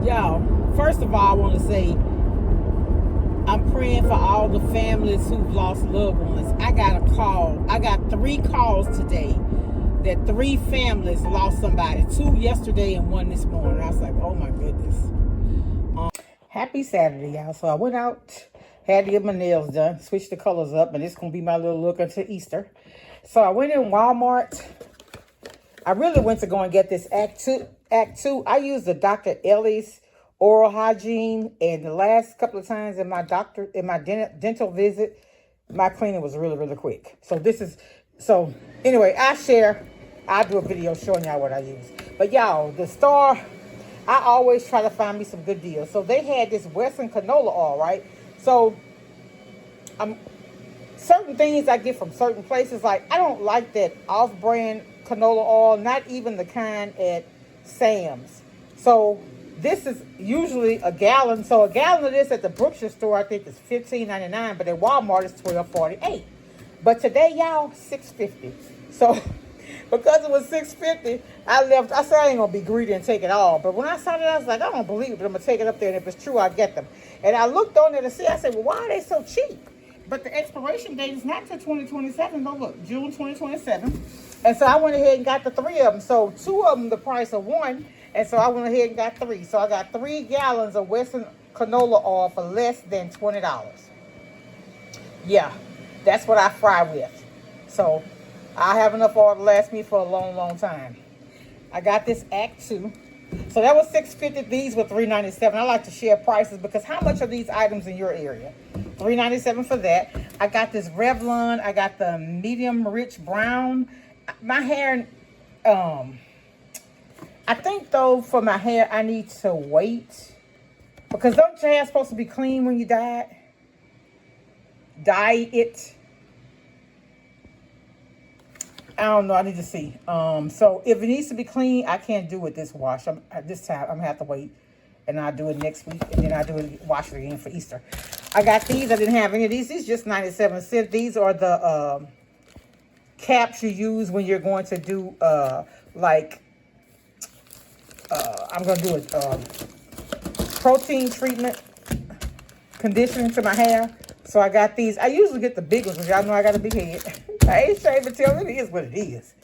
Y'all, first of all, I want to say I'm praying for all the families who've lost loved ones. I got a call. I got 3 calls today that 3 families lost somebody. 2 yesterday and 1 this morning. I was like, oh my goodness. Happy Saturday, y'all. So I went out, had to get my nails done, switched the colors up, and it's going to be my little look until Easter. So I went in Walmart. I really went to go and get this Act 2. I used the Dr. Ellie's oral hygiene, and the last couple of times in my dental visit, my cleaning was really, really quick. So anyway, I'll do a video showing y'all what I use. But y'all, the store, I always try to find me some good deals. So they had this Western canola oil, right? So certain things I get from certain places, like I don't like that off-brand canola oil, not even the kind at Sam's. So this is usually a gallon. So a gallon of this at the Brookshire store, I think is $15.99, but at Walmart it's $12.48. But today, y'all, $6.50. So because it was $6.50, I said I ain't gonna be greedy and take it all. But when I saw that, I was like, I don't believe it, but I'm gonna take it up there, and if it's true, I'll get them. And I looked on there to see, I said, well, why are they so cheap? But the expiration date is not until 2027. No, look, June 2027. And so I went ahead and got the 3 of them. So 2 of them the price of 1. And so I went ahead and got 3. So I got 3 gallons of Western canola oil for less than $20. Yeah, that's what I fry with. So I have enough oil to last me for a long, long time. I got this Act 2. So that was $6.50. These were $3.97. I like to share prices because how much are these items in your area? $3.97 for that. I got this Revlon. I got the medium rich brown. My hair, I think though for my hair I need to wait, because don't your hair supposed to be clean when you dye it? I don't know. I need to see. So if it needs to be clean, I can't do it this wash. This time I'm gonna have to wait, and I'll do it next week, and then I'll do it, wash it again for Easter. I got these. I didn't have any of these. These just 97 cents. These are the caps you use when you're going to do I'm gonna do a protein treatment conditioning to my hair. So I got these. I usually get the big ones because y'all know I got a big head. I ain't ashamed to tell it is what it is.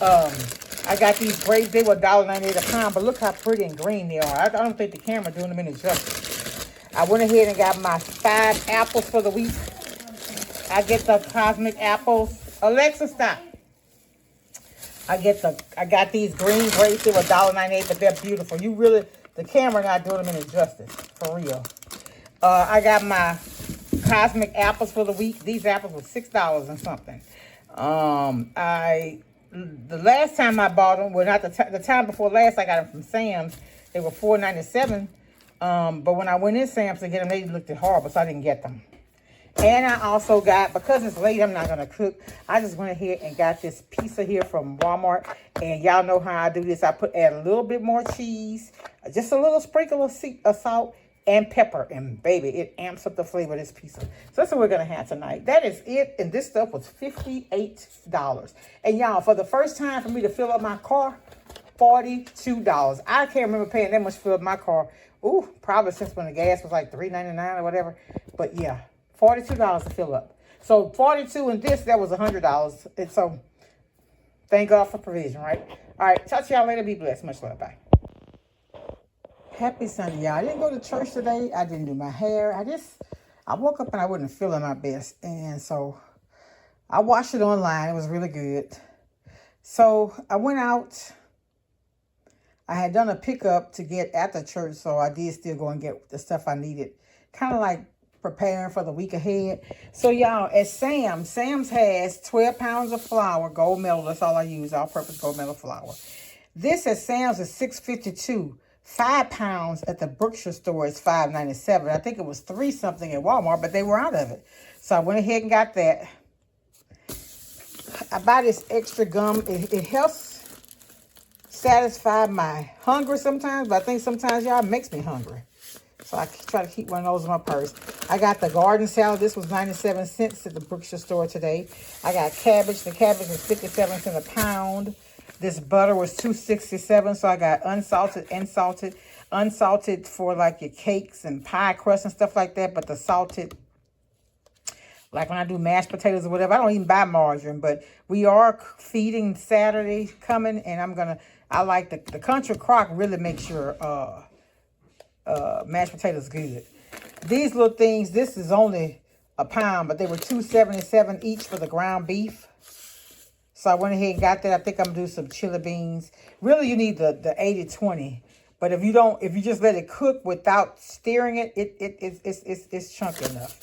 I got these grapes. They were $1.98 a pound, but look how pretty and green they are. I don't think the camera doing them any justice. I went ahead and got my 5 apples for the week. I get the cosmic apples. Alexa, stop. I got these green grapes. They were $1.98, but they're beautiful. The camera not doing them any justice, for real. I got my cosmic apples for the week. These apples were $6 and something. The last time I bought them, well, not the time before last, I got them from Sam's. They were $4.97. But when I went in Sam's to get them, they looked horrible, so I didn't get them. And I also got, because it's late, I'm not going to cook. I just went ahead and got this pizza here from Walmart. And y'all know how I do this. I add a little bit more cheese, just a little sprinkle of salt and pepper. And baby, it amps up the flavor of this pizza. So that's what we're going to have tonight. That is it. And this stuff was $58. And y'all, for the first time for me to fill up my car, $42. I can't remember paying that much to fill up my car. Ooh, probably since when the gas was like $3.99 or whatever. But yeah. $42 to fill up. So 42 and this, that was $100. And so thank God for provision, right? All right, talk to y'all later. Be blessed. Much love. Bye. Happy Sunday, y'all. I didn't go to church today. I didn't do my hair. I woke up and I wasn't feeling my best. And so I watched it online. It was really good. So I went out. I had done a pickup to get at the church. So I did still go and get the stuff I needed. Kind of like preparing for the week ahead. So y'all, at Sam's has 12 pounds of flour, gold medal. That's all I use, all-purpose gold medal flour. This at Sam's is $6.52. 5 pounds at the Brookshire store is $5.97. I think it was $3 something at Walmart, but they were out of it. So I went ahead and got that. I buy this extra gum. It helps satisfy my hunger sometimes, but I think sometimes y'all makes me hungry. So I try to keep one of those in my purse. I got the garden salad. This was 97 cents at the Brookshire store today. I got cabbage. The cabbage is 57 cents a pound. This butter was $2.67, so I got unsalted and salted. Unsalted for like your cakes and pie crust and stuff like that, but the salted, like when I do mashed potatoes or whatever, I don't even buy margarine, but we are feeding Saturday coming, and I like the country crock really makes your mashed potatoes good. These little things, this is only a pound, but they were $2.77 each for the ground beef. So I went ahead and got that. I think I'm gonna do some chili beans. Really, you need the 80-20. But if you just let it cook without stirring it, it's chunky enough.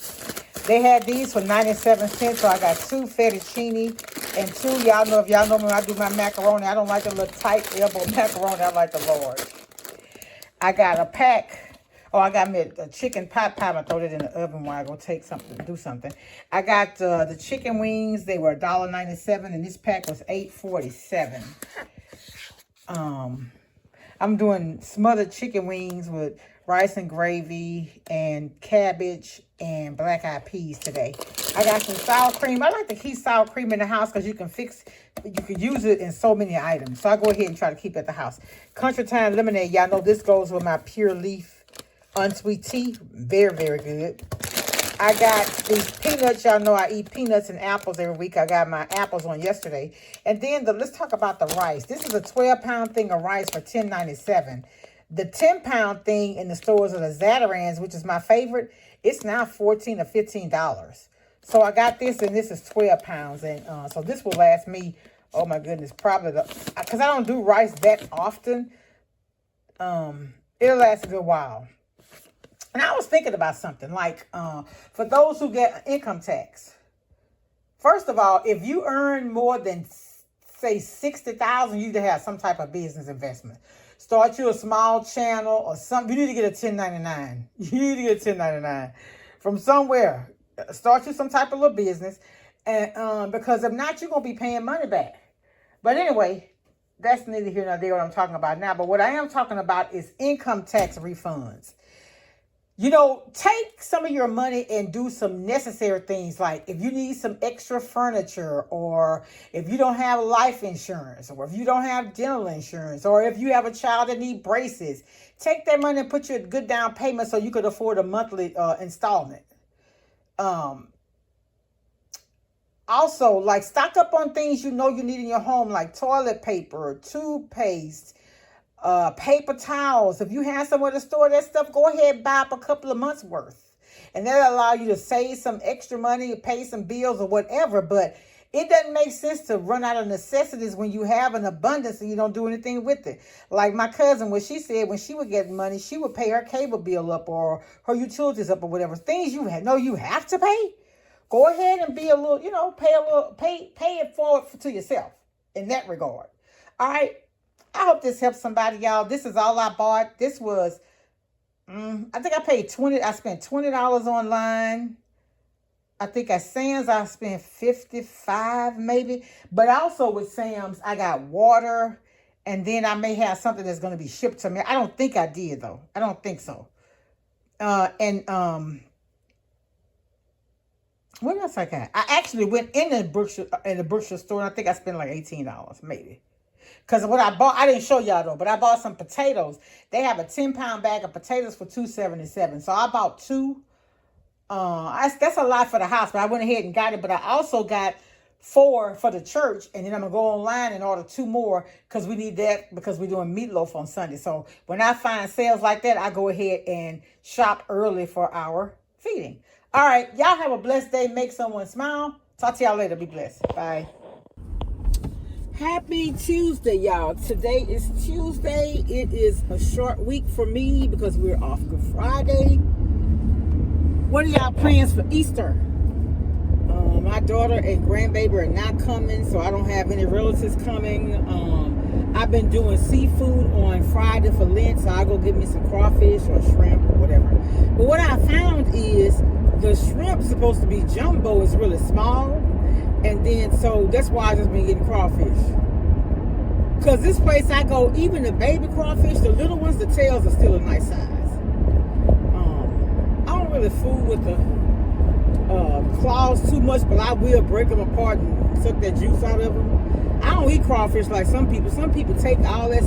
They had these for 97 cents, so I got 2 fettuccine and 2, if y'all know me when I do my macaroni, I don't like the little tight elbow macaroni, I like the large. I got a pack, I got me a chicken pot pie, I throw it in the oven while I go do something. I got the chicken wings, they were $1.97, and this pack was $8.47. I'm doing smothered chicken wings with rice and gravy and cabbage and black-eyed peas today. I got some sour cream. I like to keep sour cream in the house because you can use it in so many items. So I go ahead and try to keep it at the house. Country Time lemonade. Y'all know this goes with my pure leaf unsweet tea. Very, very good. I got these peanuts. Y'all know I eat peanuts and apples every week. I got my apples on yesterday. And then let's talk about the rice. This is a 12-pound thing of rice for $10.97. The 10-pound thing in the stores are the Zatarans, which is my favorite. It's now $14 or $15. So I got this, and this is 12 pounds. And so this will last me, oh my goodness, probably because I don't do rice that often. It'll last a good while. And I was thinking about something like for those who get income tax. First of all, if you earn more than, say, $60,000, you need to have some type of business investment. Start you a small channel or something. You need to get a 1099. You need to get a 1099 from somewhere. Start you some type of little business, and because if not, you're gonna be paying money back. But anyway, that's neither here nor there what I'm talking about now. But what I am talking about is income tax refunds. Take some of your money and do some necessary things, like if you need some extra furniture, or if you don't have life insurance, or if you don't have dental insurance, or if you have a child that needs braces. Take that money and put you a good down payment so you could afford a monthly installment. Also, like, stock up on things you need in your home, like toilet paper, toothpaste, paper towels. If you have somewhere to store that stuff, go ahead and buy up a couple of months worth. And that'll allow you to save some extra money, pay some bills or whatever. But it doesn't make sense to run out of necessities when you have an abundance and you don't do anything with it. Like my cousin, what she said, when she would get money, she would pay her cable bill up or her utilities up or whatever. Things you have to pay. Go ahead and be a little, pay it forward to yourself in that regard. All right. I hope this helps somebody, y'all. This is all I bought. This was, I think I paid $20. I spent $20 online. I think at Sam's I spent $55 maybe. But also with Sam's, I got water. And then I may have something that's going to be shipped to me. I don't think I did, though. I don't think so. What else I got? I actually went in the Brookshire store, and I think I spent like $18 maybe. Because what I bought, I didn't show y'all though, but I bought some potatoes. They have a 10-pound bag of potatoes for $2.77. So I bought 2. That's a lot for the house, but I went ahead and got it. But I also got 4 for the church, and then I'm going to go online and order 2 more because we need that because we're doing meatloaf on Sunday. So when I find sales like that, I go ahead and shop early for our feeding. All right, y'all have a blessed day. Make someone smile. Talk to y'all later. Be blessed. Bye. Happy Tuesday, y'all. Today is Tuesday. It is a short week for me because we're off Good Friday. What are y'all plans for Easter? My daughter and grandbaby are not coming, so I don't have any relatives coming. I've been doing seafood on Friday for Lent, so I'll go get me some crawfish or shrimp or whatever. But what I found is the shrimp supposed to be jumbo is really small. And then, so that's why I just been getting crawfish. Because this place I go, even the baby crawfish, the little ones, the tails are still a nice size. I don't really fool with the claws too much, but I will break them apart and suck that juice out of them. I don't eat crawfish like some people. Some people take all that.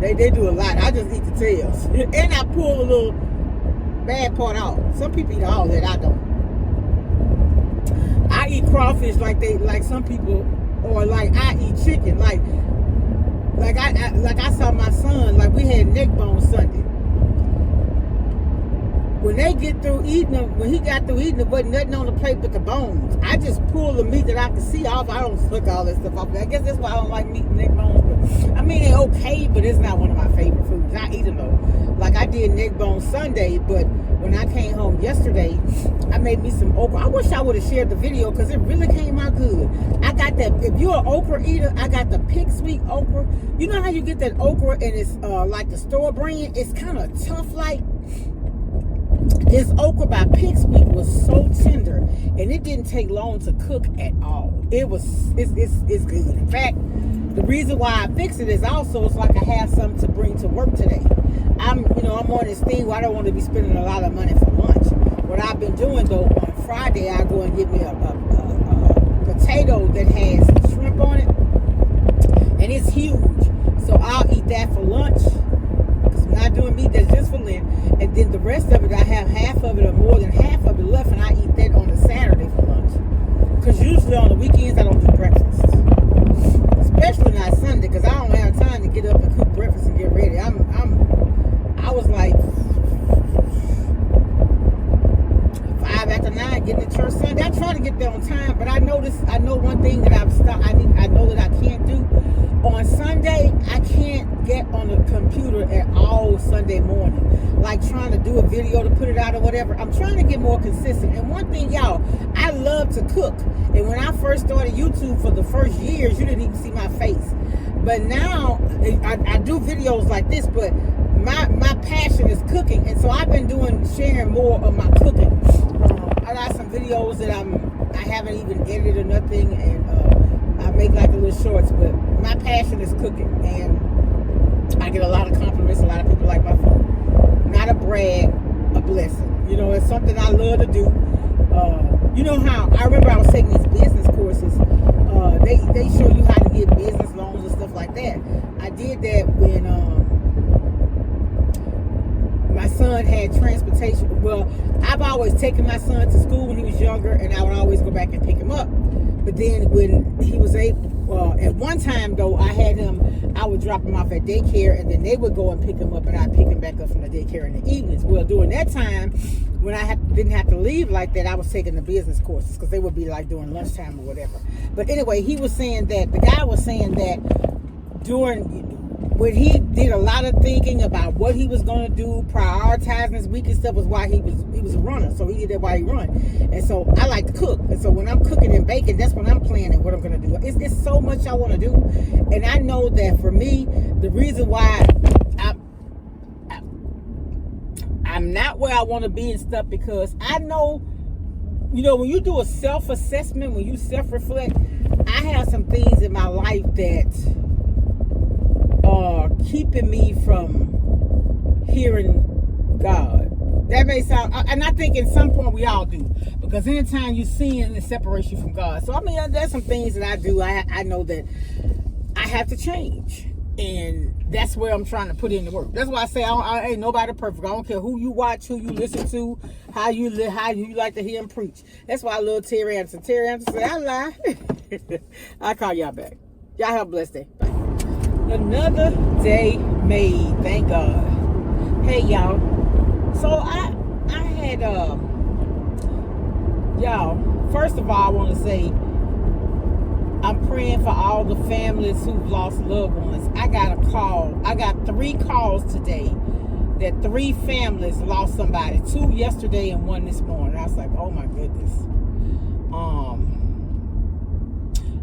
They do a lot. I just eat the tails, and I pull a little bad part out. Some people eat all that. I don't. I eat crawfish like some people, or like I eat chicken. Like I saw my son. Like we had neck bone Sunday. When they get through eating them, when he got through eating, there wasn't nothing on the plate but the bones. I just pull the meat that I can see off. I don't suck all that stuff off. I guess that's why I don't like meat and neck bones. But, I mean, they're okay, but it's not one of my favorite foods. I eat them though. Like I did neck bone Sunday, but when I came home yesterday, I made me some okra. I wish I would have shared the video because it really came out good. I got that. If you're an okra eater, I got the Pick Sweet okra. You know how you get that okra and it's like the store brand? It's kind of tough like. This okra by Pique was so tender, and it didn't take long to cook at all. It's good. In fact, the reason why I fix it is also it's like I have something to bring to work today. I'm on this thing where I don't want to be spending a lot of money for lunch. What I've been doing though, on Friday I go and get me a potato that has shrimp on it, and it's huge. So I'll eat that for lunch. I'm not doing meat, that's just for Lent. And then the rest of it, I have half of it or more than half of it left, and I eat that on a Saturday for lunch. Because usually on the weekends, I don't do breakfast. Especially not Sunday, because I don't have time to get up and cook breakfast and get ready. I was like 5:09 getting to church Sunday. I try to get there on time, but I know one thing that I know that I can't do. On Sunday, I can't get on the computer at all Sunday morning. Like trying to do a video to put it out or whatever. I'm trying to get more consistent. And one thing, y'all, I love to cook. And when I first started YouTube for the first years, you didn't even see my face. But now, I do videos like this, but my passion is cooking. And so I've been sharing more of my cooking. I got some videos that I haven't even edited or nothing. And I make like the little shorts, but my passion is cooking, and I get a lot of compliments. A lot of people like my food. Not a brag, a blessing. It's something I love to do. You know how I remember I was taking these business courses. They show you how to get business loans and stuff like that. I did that when my son had transportation. Well, I've always taken my son to school when he was younger, and I would always go back and pick him up. But then when he was able, at one time though, I would drop him off at daycare, and then they would go and pick him up, and I'd pick him back up from the daycare in the evenings. Well, during that time, when I didn't have to leave like that, I was taking the business courses because they would be like during lunchtime or whatever. But anyway, the guy was saying that when he did a lot of thinking about what he was going to do, prioritizing his week and stuff was why he was a runner. So he did that while he run. And so I like to cook. And so when I'm cooking and baking, that's when I'm planning what I'm going to do. It's so much I want to do. And I know that for me, the reason why I'm not where I want to be and stuff, because I know, when you do a self-assessment, when you self-reflect, I have some things in my life that are keeping me from hearing God. That may sound, and I think at some point we all do, because anytime you sin, it separates you from God. So I mean, there's some things that I do. I know that I have to change, and that's where I'm trying to put in the work. That's why I say I ain't nobody perfect. I don't care who you watch, who you listen to, how you live, how you like to hear him preach. That's why I love Terry Anderson. Terry Anderson said, I lie. I'll call y'all back. Y'all have a blessed day. Bye. Another day made, thank God. Hey y'all, so I had y'all, first of all I want to say I'm praying for all the families who've lost loved ones. I got 3 calls today that 3 families lost somebody, 2 yesterday and 1 this morning. I was like, oh my goodness.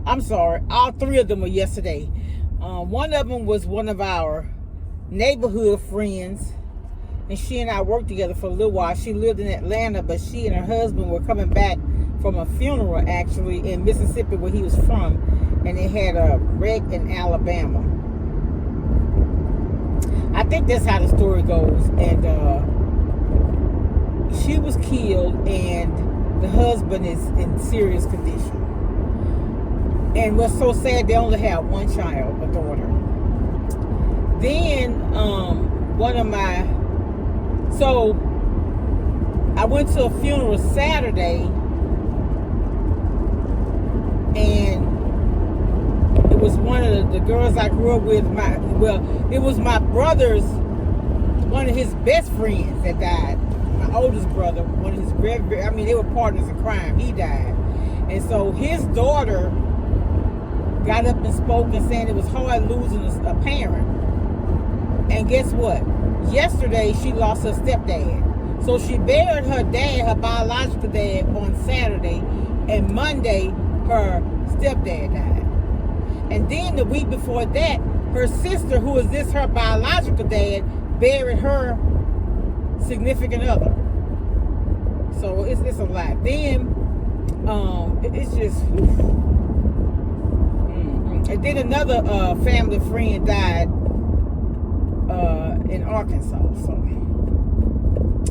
I'm sorry, all 3 of them were yesterday. One of them was one of our neighborhood friends, and she and I worked together for a little while. She lived in Atlanta, but she and her husband were coming back from a funeral actually in Mississippi, where he was from, and they had a wreck in Alabama. I think that's how the story goes. And she was killed, and the husband is in serious condition. And what's so sad, they only have one child, a daughter. Then so I went to a funeral Saturday, and it was one of the girls I grew up with. It was my brother's, one of his best friends that died. My oldest brother, one of his they were partners in crime. He died. And so his daughter got up and spoke and saying it was hard losing a parent. And guess what? Yesterday she lost her stepdad. So she buried her dad, her biological dad, on Saturday, and Monday her stepdad died. And then the week before that, her sister, who is her biological dad, buried her significant other. So it's a lot. Then it's just and then another family friend died in Arkansas. So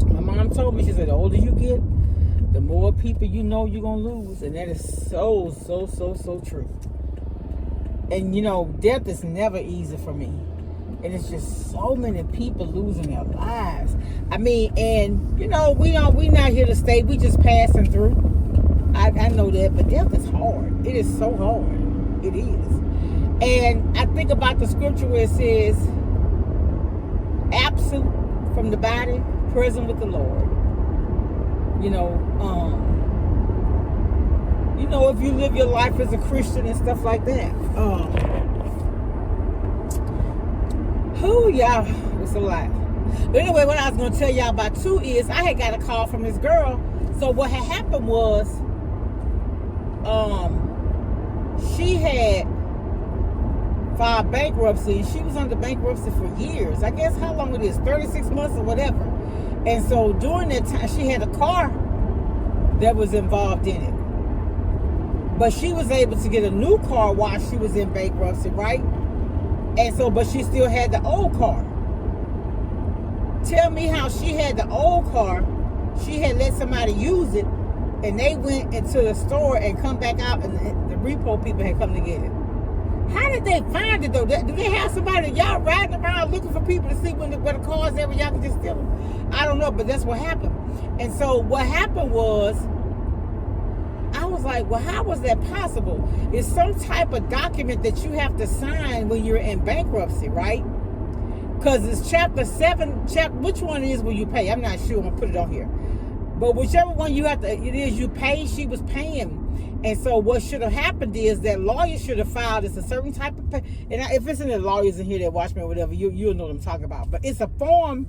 my mom told me, she said, the older you get, the more people you know you're gonna lose. And that is so true. And death is never easy for me. And it's just so many people losing their lives. I mean, and we not here to stay. We just passing through. I know that, but death is hard. It is so hard. It is. And I think about the scripture where it says, absent from the body, present with the Lord. If you live your life as a Christian and stuff like that. Y'all, it's a lot. But anyway, what I was going to tell y'all about too is I had got a call from this girl. So what had happened was, she had filed bankruptcy, and she was under bankruptcy for years. I guess how long it is, 36 months or whatever. And so during that time, she had a car that was involved in it. But she was able to get a new car while she was in bankruptcy, right? And so, but she still had the old car. Tell me how she had the old car. She had let somebody use it, and they went into the store and come back out, and the repo people had come to get it. How did they find it though? Do they have somebody, y'all riding around looking for people to see where the cars are, y'all can just steal them? I don't know, but that's what happened. And so what happened was, I was like, well, how was that possible? It's some type of document that you have to sign when you're in bankruptcy, right? Because it's chapter 7, which one is where you pay? I'm not sure, I'm gonna put it on here. But whichever one you pay, she was paying. And so what should have happened is that lawyers should have filed a certain type of, and if it's any lawyers in here that watch me or whatever, you'll know what I'm talking about. But it's a form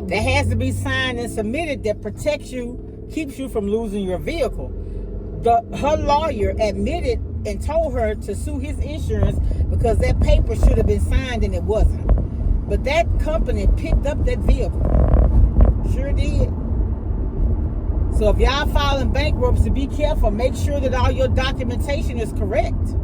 that has to be signed and submitted that protects you, keeps you from losing your vehicle. Her lawyer admitted and told her to sue his insurance because that paper should have been signed and it wasn't. But that company picked up that vehicle. Sure did. So if y'all filing bankruptcy, be careful. Make sure that all your documentation is correct.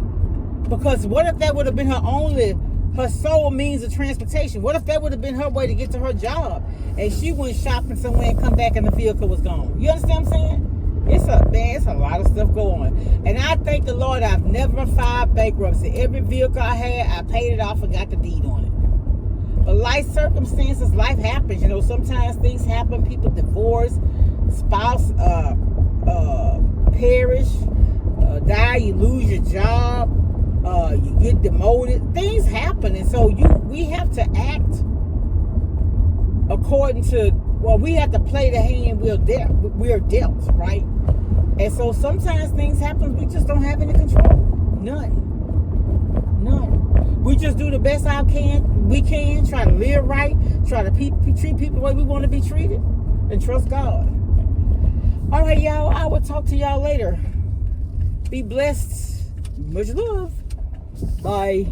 Because what if that would have been her sole means of transportation? What if that would have been her way to get to her job, and she went shopping somewhere and come back and the vehicle was gone? You understand what I'm saying? It's a lot of stuff going on. And I thank the Lord I've never filed bankruptcy. Every vehicle I had, I paid it off and got the deed on it. But life circumstances, life happens. Sometimes things happen. People divorce, spouse perish, die, you lose your job, you get demoted. Things happen, and so we have to act according to, we have to play the hand we're dealt, right? And so sometimes things happen, we just don't have any control. None. We just do the best we can, try to live right, try to treat people the way we want to be treated, and trust God. All right, y'all, I will talk to y'all later. Be blessed. Much love. Bye.